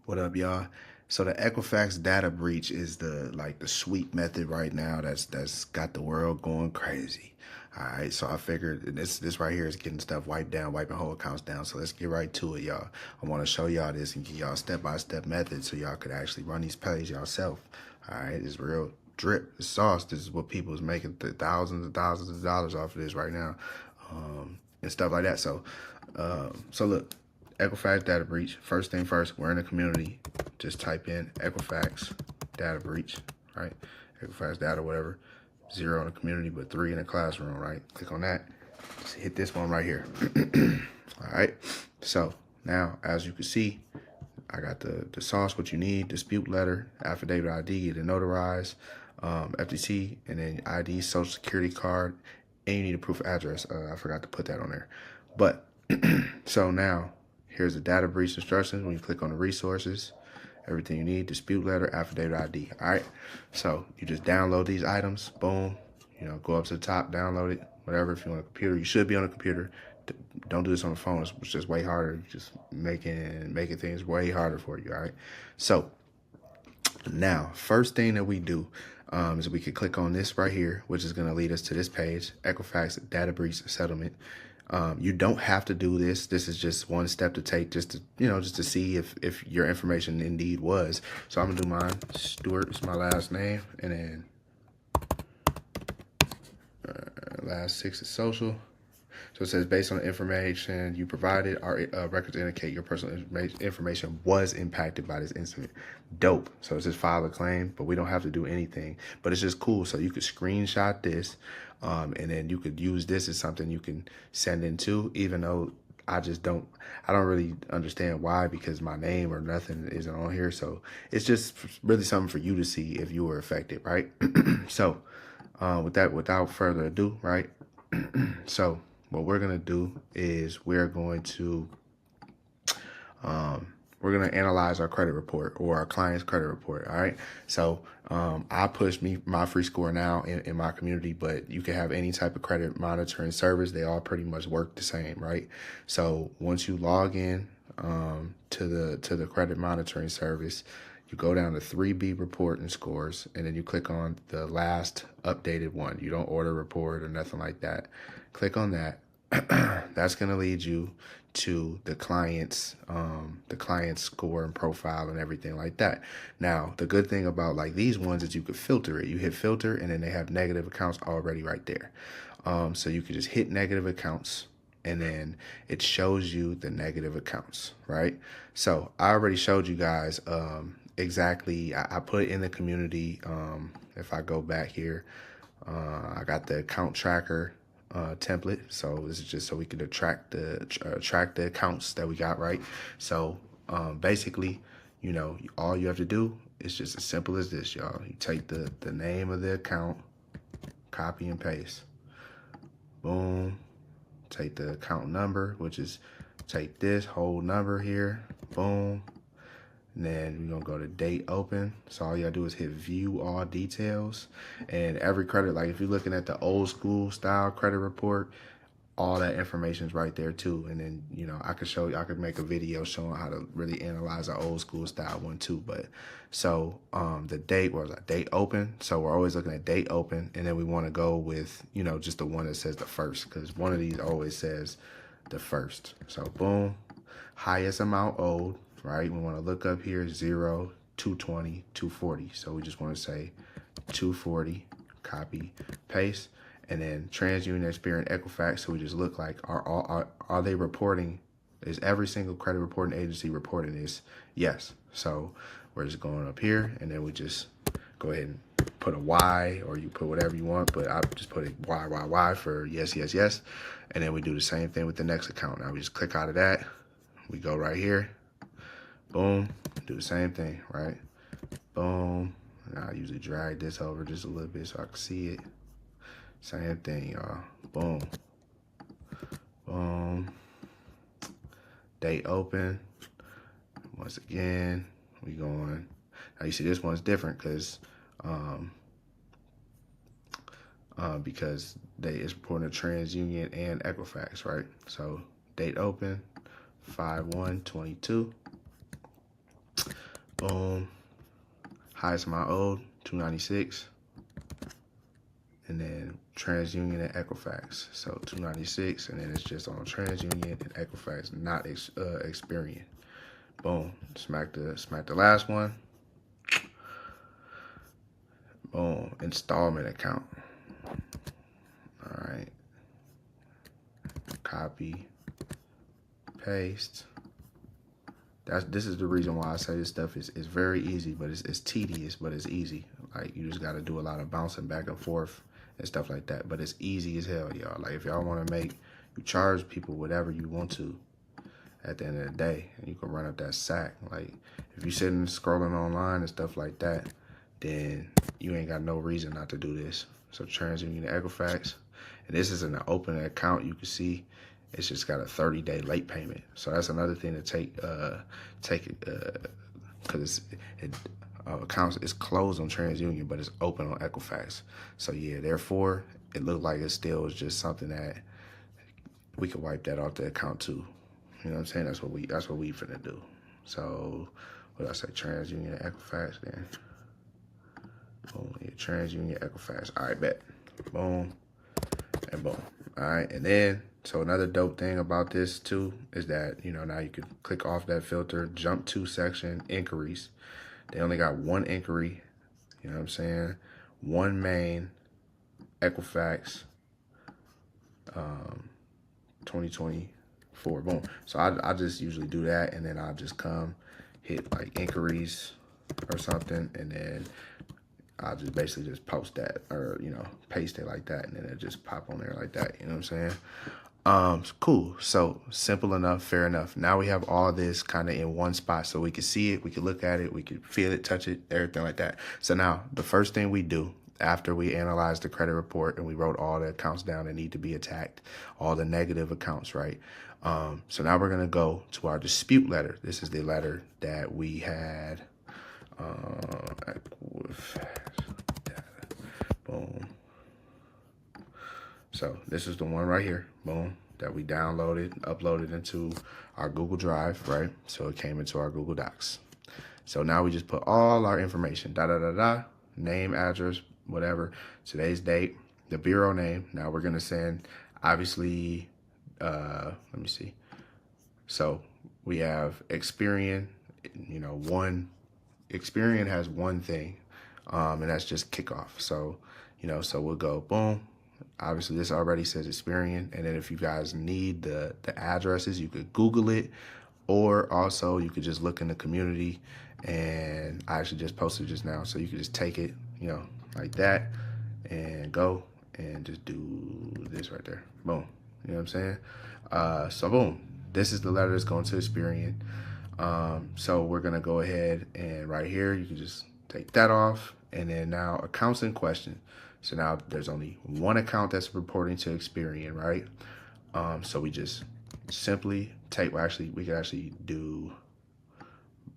What up, y'all? So the Equifax data breach is the sweet method right now that's got the world going crazy. All right, so I figured this right here is getting stuff wiped down, wiping whole accounts down. So let's get right to it, y'all. I want to show y'all this and give y'all step-by-step method so y'all could actually run these plays yourself. All right, it's real drip, it's sauce. This is what people is making thousands and thousands of dollars off of this right now, and stuff like that. So look. Equifax data breach. First thing first, we're in the community. Just type in Equifax data breach, right? Equifax data, whatever. 0 in the community, but 3 in the classroom, right? Click on that. Just hit this one right here. All right. So now, as you can see, I got the sauce, what you need, dispute letter, affidavit ID, get it notarized, FTC, and then ID, social security card, and you need a proof of address. I forgot to put that on there. But, so now, here's the data breach instructions. When you click on the resources, everything you need, dispute letter, affidavit ID. All right. So you just download these items. Boom. Go up to the top, download it, whatever. If you're on a computer, you should be on a computer. Don't do this on the phone. It's just way harder. Just making things way harder for you. All right. So now, first thing that we do is we could click on this right here, which is going to lead us to this page, Equifax data breach settlement. You don't have to do this. This is just one step to take, just to see if your information indeed was. So I'm gonna do mine. Stewart is my last name, and then last 6 is social. So it says, based on the information you provided, our records indicate your personal information was impacted by this incident. Dope. So it says file a claim, but we don't have to do anything. But it's just cool. So you could screenshot this, and then you could use this as something you can send into, even though I don't really understand why, because my name or nothing isn't on here. So it's just really something for you to see if you were affected, right? So without further ado, right? So what we're gonna do is we're gonna analyze our credit report, or our client's credit report. All right. So I push my free score now in my community, but you can have any type of credit monitoring service. They all pretty much work the same, right? So once you log in to the credit monitoring service, you go down to 3B report and scores, and then you click on the last updated one. You don't order a report or nothing like that. Click on that. That's going to lead you to the client's score and profile and everything like that. Now, the good thing about like these ones is you could filter it. You hit filter, and then they have negative accounts already right there. So you could just hit negative accounts, and then it shows you the negative accounts, right? So I already showed you guys exactly. I put it in the community. If I go back here, I got the account tracker template. So this is just so we can track the accounts that we got, right? So basically, all you have to do is just as simple as this, y'all. You take the name of the account, copy and paste. Boom. Take the account number, which is take this whole number here. Boom. And then we're gonna go to date open. So all you gotta do is hit view all details, and every credit, like if you're looking at the old school style credit report, all that information is right there too. And then, I could make a video showing how to really analyze an old school style one too. But so the date was date open. So we're always looking at date open, and then we want to go with, just the one that says the first, because one of these always says the first. So boom, highest amount owed, right? We want to look up here 0, 220, 240. So we just want to say 240, copy, paste. And then TransUnion, Experian, Equifax. So we just look like, are they reporting? Is every single credit reporting agency reporting this? Yes. So we're just going up here, and then we just go ahead and put a Y, or you put whatever you want, but I just put a Y for yes, yes, yes. And then we do the same thing with the next account. Now we just click out of that. We go right here. Boom. Do the same thing, right? Boom. Now I usually drag this over just a little bit so I can see it. Same thing, y'all. Boom. Boom. Date open. Once again, we going. Now you see this one's different because it's reporting to TransUnion and Equifax, right? So date open, 5/1/22. Boom. Highest amount owed, 296. And then TransUnion and Equifax. So 296, and then it's just on TransUnion and Equifax, not Experian. Boom. Smack the last one. Boom. Installment account. All right. Copy. Paste. This is the reason why I say this stuff is very easy, but it's tedious, but it's easy. Like, you just got to do a lot of bouncing back and forth and stuff like that. But it's easy as hell, y'all. Like, if y'all want to you charge people whatever you want to at the end of the day, and you can run up that sack. Like, if you're sitting scrolling online and stuff like that, then you ain't got no reason not to do this. So TransUnion Equifax, and this is an open account. You can see it's just got a 30-day late payment. So that's another thing to take because accounts is closed on TransUnion, but it's open on Equifax. So yeah, therefore it looked like it still is just something that we could wipe that off the account too. You know what I'm saying? That's what we finna do. So what did I say? TransUnion Equifax then. Boom. Yeah, TransUnion Equifax. All right, bet. Boom and boom. All right, and then so another dope thing about this too is that, you know, now you can click off that filter, jump to section inquiries. They only got one inquiry, you know what I'm saying? One main, Equifax, 2024, boom. So I just usually do that, and then I'll just come hit like inquiries or something, and then I'll just basically just post that, or, you know, paste it like that, and then it just pop on there like that, you know what I'm saying? Cool. So simple enough, fair enough. Now we have all this kind of in one spot, so we can see it, we can look at it, we can feel it, touch it, everything like that. So now the first thing we do after we analyze the credit report and we wrote all the accounts down that need to be attacked, all the negative accounts, right? So now we're going to go to our dispute letter. This is the letter that we had, boom. So this is the one right here, boom, that we downloaded, uploaded into our Google Drive, right? So it came into our Google Docs. So now we just put all our information, name, address, whatever, today's date, the bureau name. Now we're gonna send, obviously, let me see. So we have Experian, you know, Experian has one thing, and that's just kickoff. So, you know, so we'll go, boom. Obviously, this already says Experian, and then if you guys need the addresses, you could Google it, or also you could just look in the community, and I actually just posted just now, so you could just take it, you know, like that, and go and just do this right there, boom. You know what I'm saying? So boom, this is the letter that's going to Experian. So we're gonna go ahead and right here, you can just take that off, and then now accounts in question. So now there's only one account that's reporting to Experian, right? So we just simply take, well, actually, we could actually do,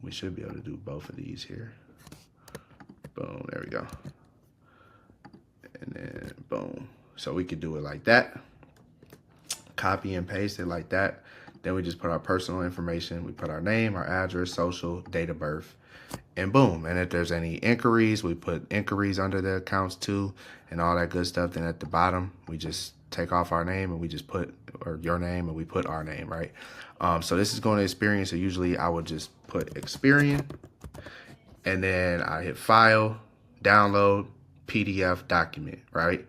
we should be able to do both of these here. Boom, there we go. And then boom. So we could do it like that. Copy and paste it like that. Then we just put our personal information. We put our name, our address, social, date of birth, and boom. And if there's any inquiries, we put inquiries under the accounts too, and all that good stuff. Then at the bottom, we just take off our name and we just put, or your name, and we put our name, right? So this is going to Experian. So usually I would just put Experian, and then I hit file, download, PDF document, right?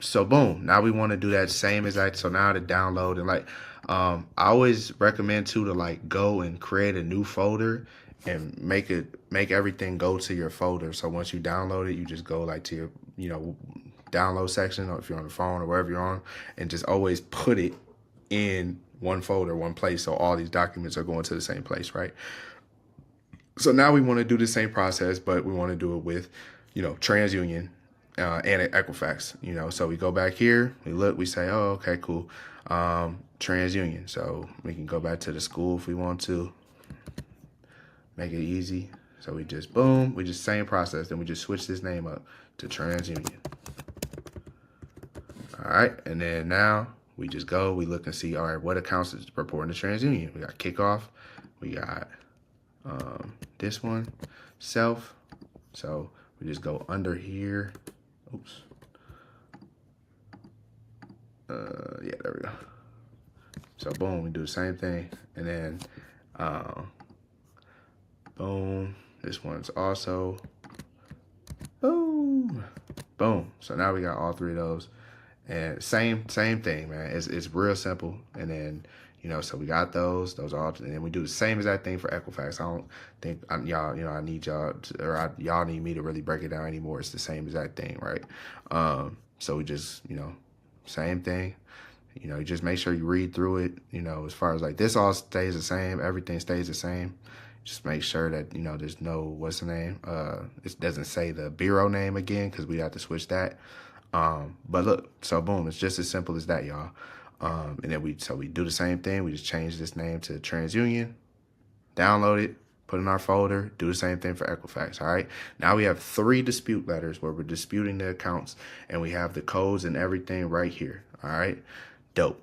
So boom, now we want to do that same exact. So now to download, and like, I always recommend too to like go and create a new folder and make everything go to your folder. So once you download it, you just go like to your, you know, download section, or if you're on the phone or wherever you're on, and just always put it in one folder, one place. So all these documents are going to the same place, right? So now we want to do the same process, but we want to do it with, you know, TransUnion and Equifax, you know. So we go back here, we look, we say, oh, okay, cool. TransUnion. So we can go back to the school if we want to. Make it easy. So we just, boom, we just same process. Then we just switch this name up to TransUnion. All right, and then now we just go, we look and see, all right, what accounts is reporting to TransUnion? We got kickoff, we got this one, self. So we just go under here. Oops. Yeah, there we go. So boom, we do the same thing, and then boom. This one's also boom, boom. So now we got all three of those, and same thing, man. It's real simple. And then so we got those all, and then we do the same exact thing for Equifax. I don't think y'all, I need y'all to, or y'all need me to really break it down anymore. It's the same exact thing, right? So we just same thing. You just make sure you read through it. As far as like this all stays the same, everything stays the same. Just make sure that there's no what's the name. It doesn't say the bureau name again because we have to switch that. But look, so boom, it's just as simple as that, y'all. And then we do the same thing. We just change this name to TransUnion, download it, put it in our folder, do the same thing for Equifax. All right. Now we have 3 dispute letters where we're disputing the accounts, and we have the codes and everything right here. All right. Dope.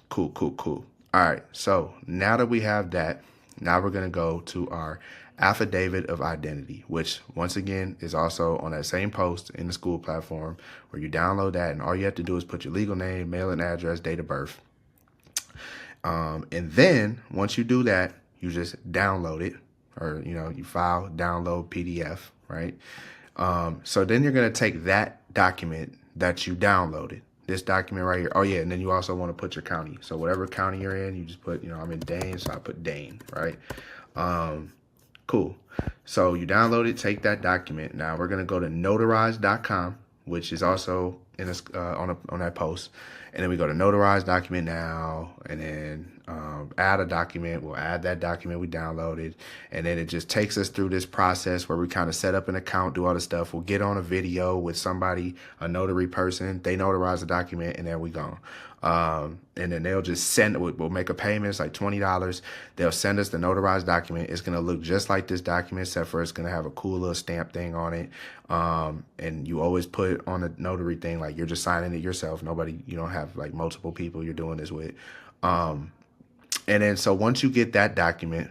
Cool. All right. So now that we have that, now we're going to go to our affidavit of identity, which once again is also on that same post in the school platform where you download that, and all you have to do is put your legal name, mailing address, date of birth. And then once you do that, you just download it, or you file, download PDF, right? So then you're going to take that document that you downloaded, this document right here. Oh yeah, and then you also want to put your county. So whatever county you're in, you just put, I'm in Dane, so I put Dane, right? Cool. So you download it, take that document. Now we're going to go to notarize.com, which is also in this, on that post. And then we go to notarize document now, and then add a document. We'll add that document we downloaded, and then it just takes us through this process where we kind of set up an account, do all the stuff. We'll get on a video with somebody, a notary person. They notarize the document, and then we go. And then they'll just we'll make a payment. It's like $20. They'll send us the notarized document. It's going to look just like this document, except for it's going to have a cool little stamp thing on it. And you always put on the notary thing, like you're just signing it yourself. You don't have like multiple people you're doing this with. And then, so once you get that document,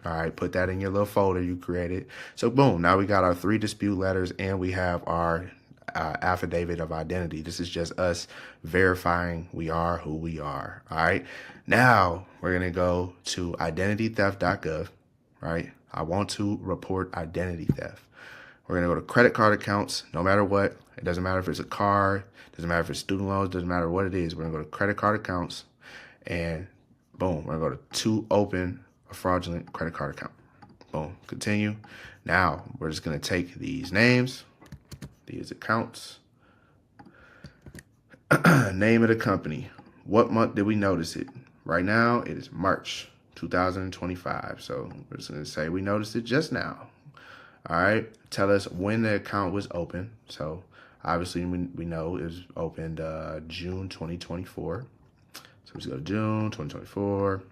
all right, put that in your little folder you created. So boom, now we got our 3 dispute letters, and we have our affidavit of identity. This is just us verifying we are who we are. All right. Now we're going to go to identitytheft.gov, right? I want to report identity theft. We're going to go to credit card accounts, no matter what. It doesn't matter if it's a car, doesn't matter if it's student loans, doesn't matter what it is. We're going to go to credit card accounts, and boom, we're going to go to open a fraudulent credit card account. Boom, continue. Now we're just going to take these names, these accounts, name of the company. What month did we notice it? Right now, it is March 2025. So we're just going to say we noticed it just now. All right. Tell us when the account was open. So obviously we know it was opened June 2024. So we just go to June 2024.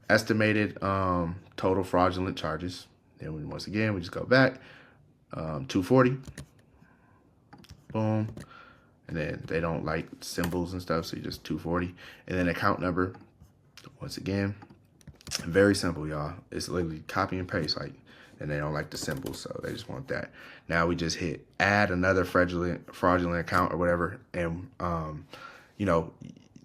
Estimated total fraudulent charges. Then once again, we just go back. 240. Boom. And then they don't like symbols and stuff, so you just 240. And then account number. Once again, very simple, y'all. It's literally copy and paste, like, and they don't like the symbols, so they just want that. Now we just hit add another fraudulent account or whatever, and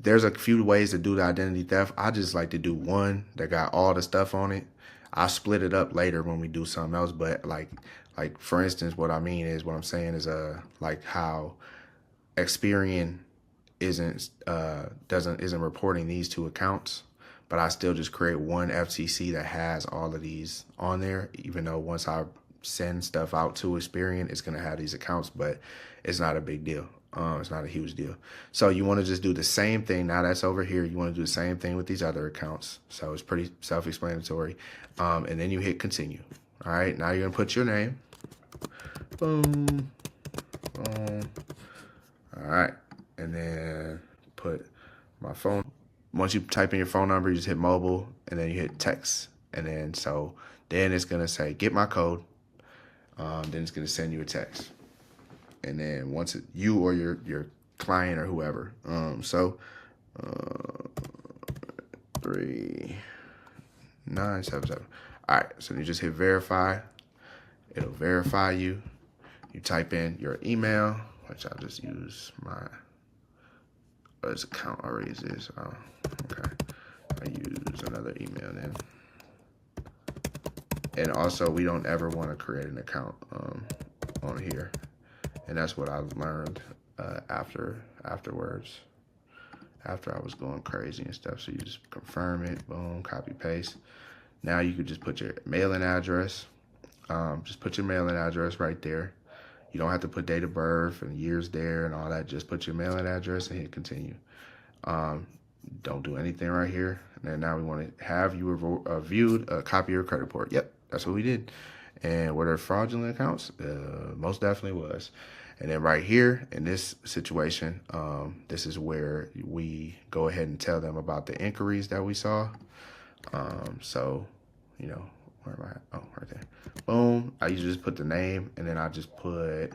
there's a few ways to do the identity theft. I just like to do one that got all the stuff on it. I'll split it up later when we do something else, but like for instance, what I'm saying is like how Experian isn't reporting these 2 accounts, but I still just create one FTC that has all of these on there, even though once I send stuff out to Experian, it's going to have these accounts, but it's not a big deal. It's not a huge deal. So you want to just do the same thing. Now that's over here. You want to do the same thing with these other accounts. So it's pretty self-explanatory. And then you hit continue. All right. Now you're going to put your name. Boom. Boom. All right. And then put my phone. Once you type in your phone number, you just hit mobile, and then you hit text. And then then it's going to say, get my code. Then it's going to send you a text. And then once you or your client or whoever. 3977. All right, so you just hit verify. It'll verify you. You type in your email, which I'll just use my this account already exists. Oh, okay. I use another email then. And also, we don't ever want to create an account on here, and that's what I learned afterwards. After I was going crazy and stuff. So you just confirm it, boom, copy paste. Now you could just put your mailing address. Just put your mailing address right there. You don't have to put date of birth and years there and all that. Just put your mailing address and hit continue. Don't do anything right here. And then now we want to have you viewed a copy of your credit report. Yep, that's what we did. And were there fraudulent accounts? Most definitely was. And then right here in this situation, this is where we go ahead and tell them about the inquiries that we saw. So, you know, where am I at? Oh, right there. Boom. I usually just put the name and then I just put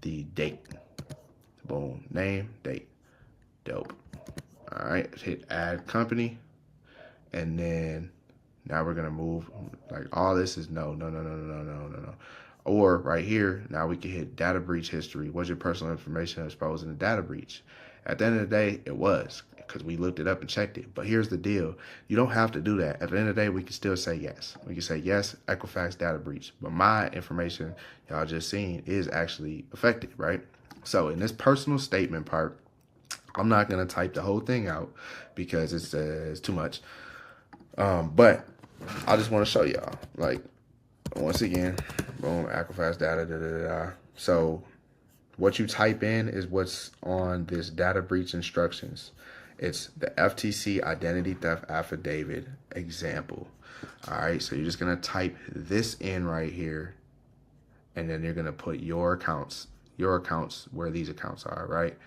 the date. Boom. Name, date. Dope. All right. Hit add company. And then now we're going to move. Like all this is no. Or right here, now we can hit data breach history. Was your personal information exposed in a data breach? At the end of the day, it was, because we looked it up and checked it. But here's the deal. You don't have to do that. At the end of the day, we can still say yes. We can say yes, Equifax data breach. But my information, y'all just seen, is actually affected, right? So in this personal statement part, I'm not going to type the whole thing out because it's too much. But I just want to show y'all, like, once again, boom, Equifax data, So what you type in is what's on this data breach instructions. It's the FTC identity theft affidavit example. All right, so you're just going to type this in right here, and then you're going to put your accounts where these accounts are, right?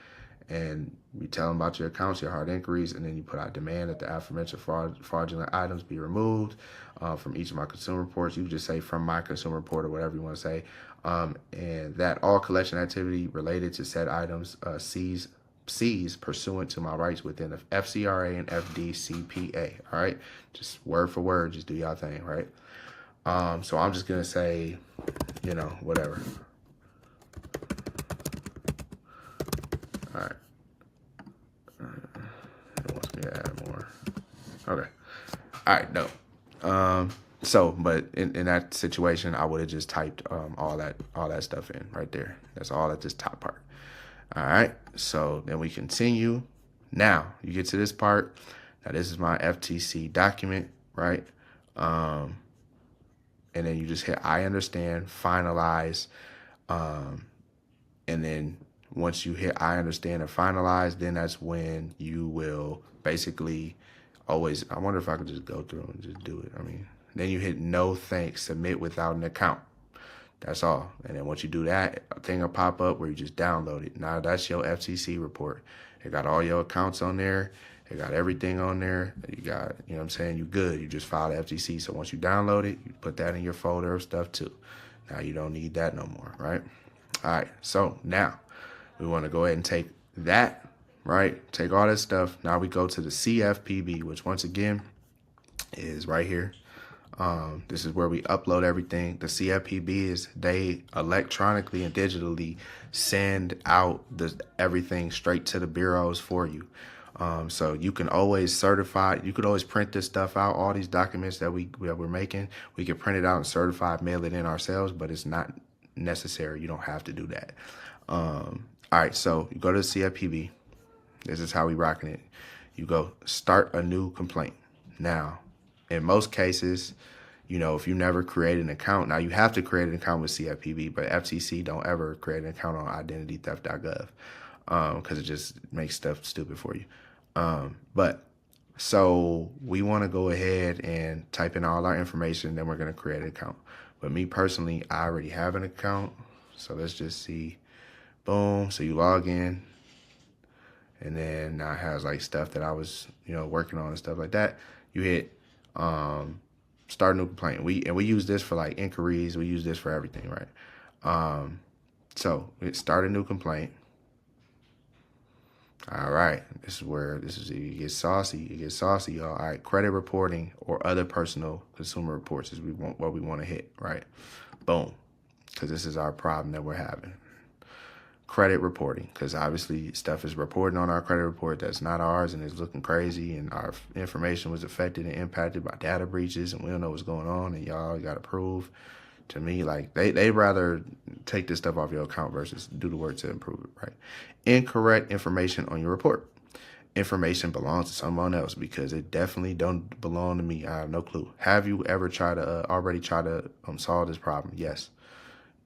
And you tell them about your accounts, your hard inquiries, and then you put out demand that the aforementioned fraudulent items be removed from each of my consumer reports. You just say from my consumer report or whatever you want to say. And that all collection activity related to said items seized pursuant to my rights within the FCRA and FDCPA. All right, just word for word, just do y'all thing, right? So I'm just gonna say, you know, whatever. All right. It wants me to add more. Okay. All right. No. So, but in that situation, I would have just typed all that stuff in right there. That's all at this top part. All right. So then we continue. Now you get to this part. Now this is my FTC document, right? And then you just hit I understand, finalize, and then once you hit I understand and finalize, then that's when you will basically always, I wonder if I could just go through and just do it. I mean, then you hit no thanks, submit without an account. That's all. And then once you do that, a thing will pop up where you just download it. Now that's your FTC report. It got all your accounts on there. It got everything on there. You got, you know what I'm saying? You good. You just filed FTC. So once you download it, you put that in your folder of stuff too. Now you don't need that no more, right? All right. So now we want to go ahead and take that, right? Take all that stuff. Now we go to the CFPB, which once again is right here. This is where we upload everything. The CFPB is they electronically and digitally send out everything straight to the bureaus for you. So you can always certify, you could always print this stuff out, all these documents that we're making, we can print it out and certify, mail it in ourselves, but it's not necessary. You don't have to do that. All right, so you go to the CFPB. This is how we rocking it. You go start a new complaint. Now, in most cases, you know, if you never create an account, now you have to create an account with CFPB, but FTC don't ever create an account on identitytheft.gov because it just makes stuff stupid for you. But so we want to go ahead and type in all our information, then we're going to create an account. But me personally, I already have an account. So let's just see. Boom. So you log in. And then now it has like stuff that I was, you know, working on and stuff like that. You hit start a new complaint. We use this for like inquiries. We use this for everything, right? So we start a new complaint. All right, it gets saucy. It gets saucy, y'all. All right, credit reporting or other personal consumer reports is what we want to hit, right? Boom, because this is our problem that we're having. Credit reporting, because obviously stuff is reporting on our credit report that's not ours and it's looking crazy, and our information was affected and impacted by data breaches, and we don't know what's going on, and y'all got to prove. To me, like they rather take this stuff off your account versus do the work to improve it, right? Incorrect information on your report. Information belongs to someone else because it definitely don't belong to me. I have no clue. Have you ever already tried to solve this problem? Yes.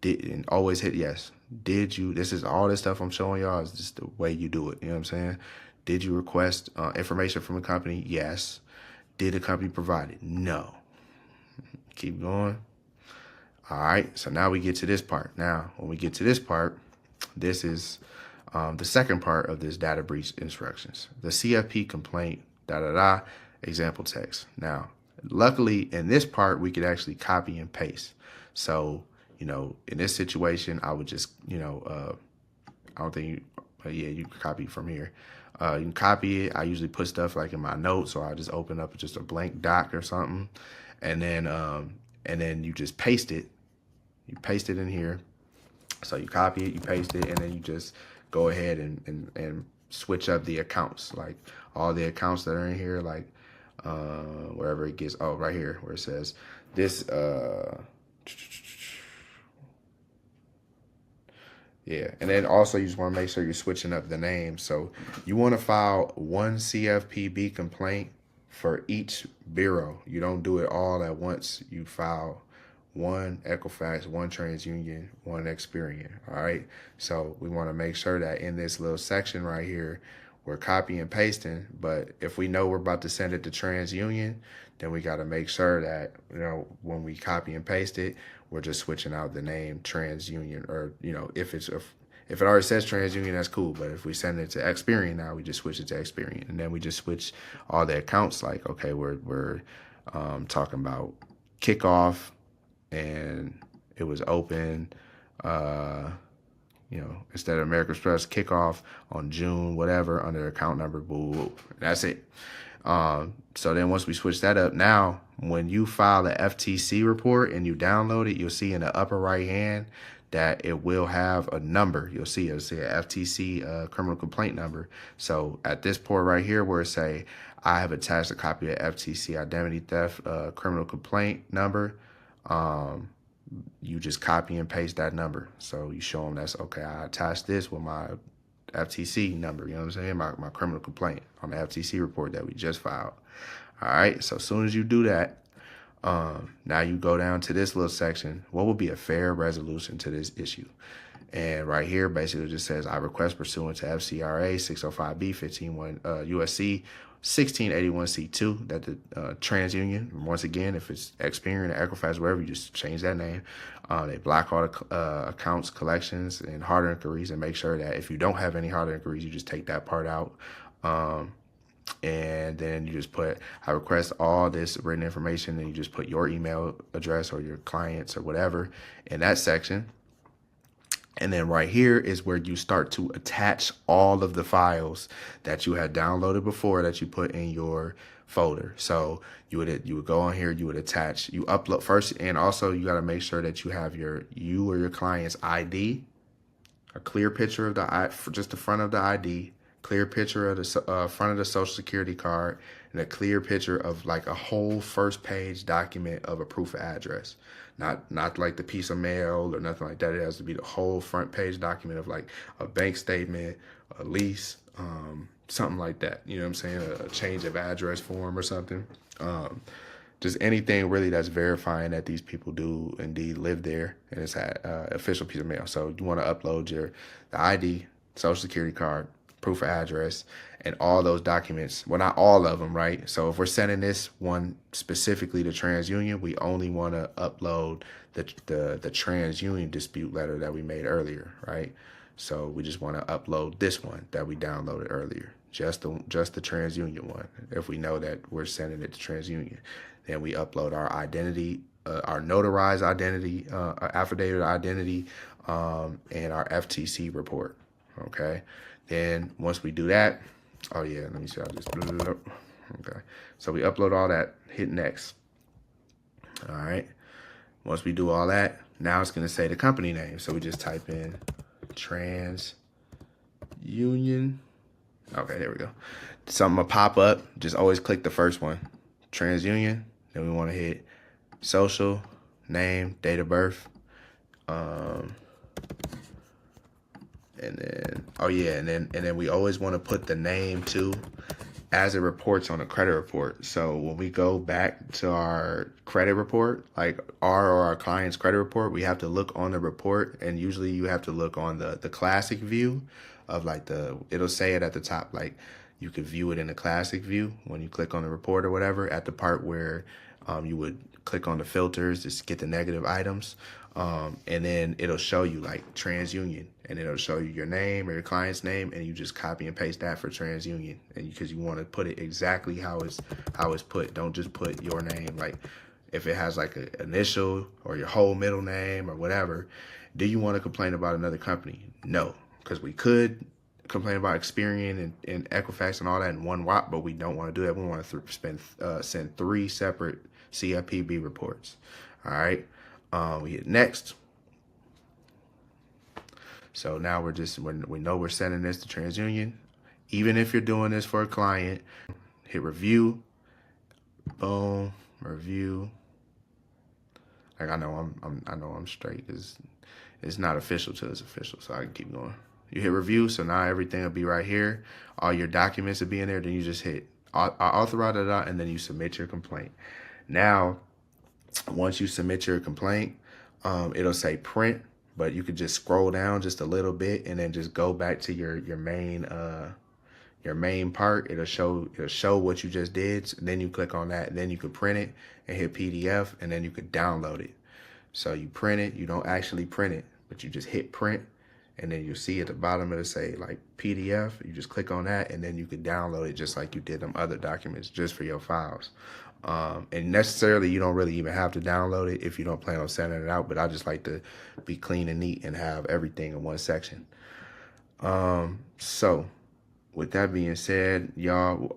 Did and always hit yes. Did you? This is all this stuff I'm showing y'all is just the way you do it. You know what I'm saying? Did you request information from a company? Yes. Did the company provide it? No. Keep going. All right, so now we get to this part. Now, when we get to this part, this is the second part of this data breach instructions. The CFP complaint, example text. Now, luckily in this part, we could actually copy and paste. So, in this situation, I would just, I don't think, you can copy from here. You can copy it. I usually put stuff like in my notes, or I just open up just a blank doc or something, and then you just paste it. You paste it in here. So you copy it, you paste it, and then you just go ahead and switch up the accounts. Like all the accounts that are in here, like wherever it gets, right here where it says this, yeah. And then also you just want to make sure you're switching up the name. So you want to file one CFPB complaint for each bureau. You don't do it all at once. You file one Equifax, one TransUnion, one Experian. All right. So we want to make sure that in this little section right here, we're copying and pasting. But if we know we're about to send it to TransUnion, then we got to make sure that, when we copy and paste it, we're just switching out the name TransUnion, or, if it already says TransUnion, that's cool. But if we send it to Experian now, we just switch it to Experian, and then we just switch all the accounts. Like, okay, we're talking about Kickoff, and it was open, instead of American Express, Kickoff on June, whatever, under account number, boo. That's it. So then once we switch that up, now when you file the FTC report and you download it, you'll see in the upper right hand that it will have a number. You'll see a FTC criminal complaint number. So at this point right here where it say, I have attached a copy of FTC identity theft criminal complaint number, you just copy and paste that number. So you show them that's okay. I attached this with my FTC number, you know what I'm saying? My criminal complaint on the FTC report that we just filed. All right. So as soon as you do that, now you go down to this little section. What would be a fair resolution to this issue? And right here, basically, it just says, I request pursuant to FCRA 605B 151 USC 1681C2 that the TransUnion, once again, if it's Experian or Equifax, wherever, you just change that name. They block all the accounts, collections, and hard inquiries, and make sure that if you don't have any hard inquiries, you just take that part out. And then you just put, I request all this written information, and you just put your email address or your clients or whatever in that section. And then right here is where you start to attach all of the files that you had downloaded before that you put in your folder. So you would go on here, you would attach, you upload first, and also you got to make sure that you have you or your client's ID, a clear picture of just the front of the ID, clear picture of the front of the social security card, and a clear picture of like a whole first page document of a proof of address. Not like the piece of mail or nothing like that. It has to be the whole front page document of like a bank statement, a lease, something like that. You know what I'm saying? A change of address form or something. Just anything really that's verifying that these people do indeed live there, and it's an official piece of mail. So you want to upload the ID, social security card, proof of address, and all those documents. Well, not all of them, right? So if we're sending this one specifically to TransUnion, we only want to upload the TransUnion dispute letter that we made earlier, right? So we just want to upload this one that we downloaded earlier, just the TransUnion one. If we know that we're sending it to TransUnion, then we upload our identity, our notarized identity, affidavit identity, and our FTC report. Okay. Then once we do that, oh yeah, let me see. I'll just okay. So we upload all that, hit next. All right. Once we do all that, now it's gonna say the company name. So we just type in Trans Union. Okay, there we go. Something will pop up. Just always click the first one, TransUnion. Then we want to hit social, name, date of birth, and then and then we always want to put the name too, as it reports on a credit report. So when we go back to our credit report, like our client's credit report, we have to look on the report, and usually you have to look on the classic view of like it'll say it at the top, like you could view it in the classic view when you click on the report or whatever, at the part where you would click on the filters to get the negative items. And then it'll show you like TransUnion, and it'll show you your name or your client's name, and you just copy and paste that for TransUnion, and because you want to put it exactly how it's put. Don't just put your name. Like if it has like an initial or your whole middle name or whatever. Do you want to complain about another company? No, because we could complain about Experian and Equifax and all that in one whop, but we don't want to do that. We want to send 3 separate CFPB reports. All right. We hit next. So now we know we're sending this to TransUnion. Even if you're doing this for a client, hit review. Boom, review. Like I know I'm straight because it's not official till it's official, so I can keep going. You hit review, so now everything will be right here. All your documents will be in there. Then you just hit authorize it out, and then you submit your complaint. Now, once you submit your complaint, it'll say print, but you could just scroll down just a little bit and then just go back to your main part. It'll show what you just did. So then you click on that, and then you can print it and hit PDF, and then you could download it. So you print it. You don't actually print it, but you just hit print, and then you see at the bottom it'll say like PDF. You just click on that, and then you could download it just like you did them other documents just for your files. And necessarily you don't really even have to download it if you don't plan on sending it out, but I just like to be clean and neat and have everything in one section. So with that being said, y'all,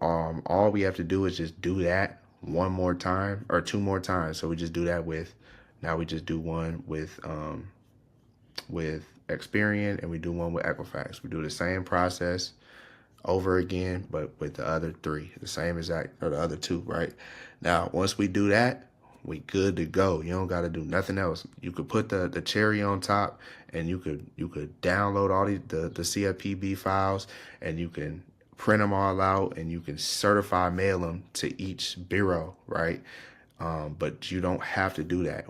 all we have to do is just do that one more time or 2 more times. So we just do that now we just do one with Experian, and we do one with Equifax. We do the same process over again, but with the other 3, the same exact, or the other 2, right? Now, once we do that, we good to go. You don't got to do nothing else. You could put the cherry on top, and you could download all the CFPB files, and you can print them all out, and you can certify mail them to each bureau, right? But you don't have to do that.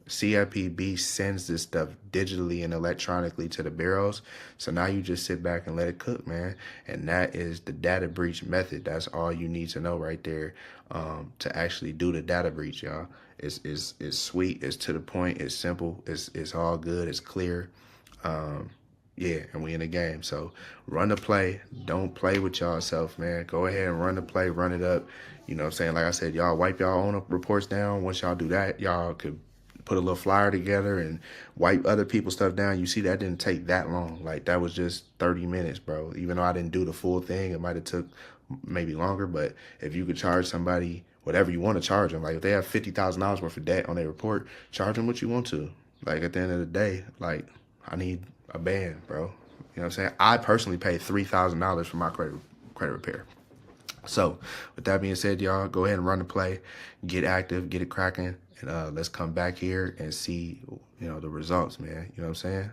CFPB sends this stuff digitally and electronically to the bureaus. So now you just sit back and let it cook, man. And that is the data breach method. That's all you need to know right there to actually do the data breach, y'all. It's sweet. It's to the point. It's simple. It's all good. It's clear. Yeah, and we in the game. So run the play. Don't play with yourself, man. Go ahead and run the play. Run it up. You know what I'm saying? Like I said, y'all wipe y'all own reports down. Once y'all do that, y'all could put a little flyer together and wipe other people's stuff down. You see, that didn't take that long. Like, that was just 30 minutes, bro. Even though I didn't do the full thing, it might have took maybe longer. But if you could charge somebody whatever you want to charge them, like if they have $50,000 worth of debt on their report, charge them what you want to. Like, at the end of the day, like, I need a band, bro. You know what I'm saying? I personally paid $3,000 for my credit repair. So with that being said, y'all, go ahead and run the play, get active, get it cracking, and let's come back here and see, the results, man. You know what I'm saying?